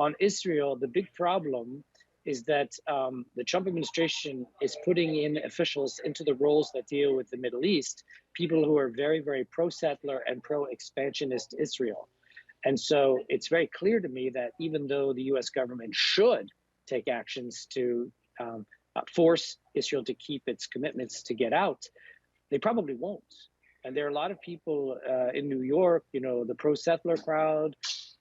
On Israel, the big problem is that the Trump administration is putting in officials into the roles that deal with the Middle East, people who are very, very pro-settler and pro-expansionist Israel. And so it's very clear to me that even though the US government should take actions to force Israel to keep its commitments to get out, they probably won't. And there are a lot of people in New York, the pro-settler crowd,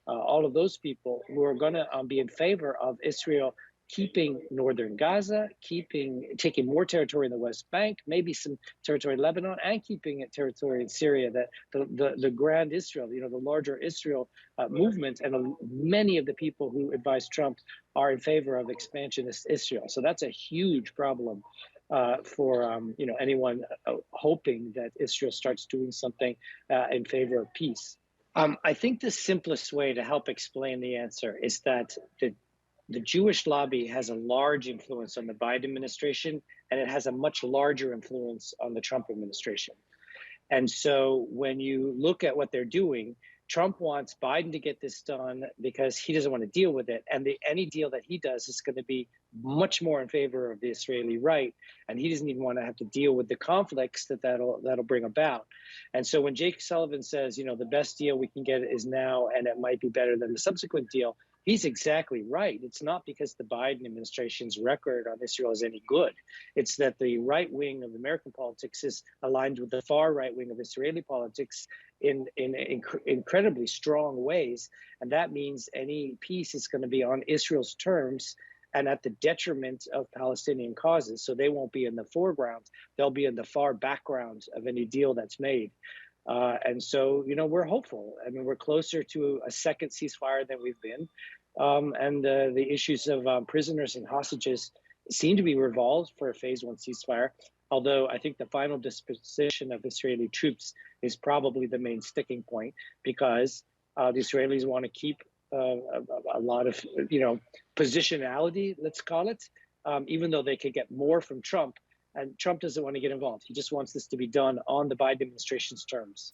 all of those people who are going to be in favor of Israel keeping northern Gaza, taking more territory in the West Bank, maybe some territory in Lebanon, and keeping it territory in Syria, the grand Israel, the larger Israel movement. And many of the people who advise Trump are in favor of expansionist Israel. So that's a huge problem for anyone hoping that Israel starts doing something in favor of peace. I think the simplest way to help explain the answer is that the Jewish lobby has a large influence on the Biden administration, and it has a much larger influence on the Trump administration. And so when you look at what they're doing, Trump wants Biden to get this done because he doesn't want to deal with it. And any deal that he does is going to be much more in favor of the Israeli right. And he doesn't even want to have to deal with the conflicts that'll bring about. And so when Jake Sullivan says, the best deal we can get is now, and it might be better than the subsequent deal, he's exactly right. It's not because the Biden administration's record on Israel is any good. It's that the right wing of American politics is aligned with the far right wing of Israeli politics in incredibly strong ways. And that means any peace is going to be on Israel's terms and at the detriment of Palestinian causes. So they won't be in the foreground. They'll be in the far background of any deal that's made. And so, we're hopeful. I mean, we're closer to a second ceasefire than we've been. And the issues of prisoners and hostages seem to be resolved for a phase one ceasefire, although I think the final disposition of Israeli troops is probably the main sticking point, because the Israelis want to keep a lot of, positionality, let's call it, even though they could get more from Trump. And Trump doesn't want to get involved. He just wants this to be done on the Biden administration's terms.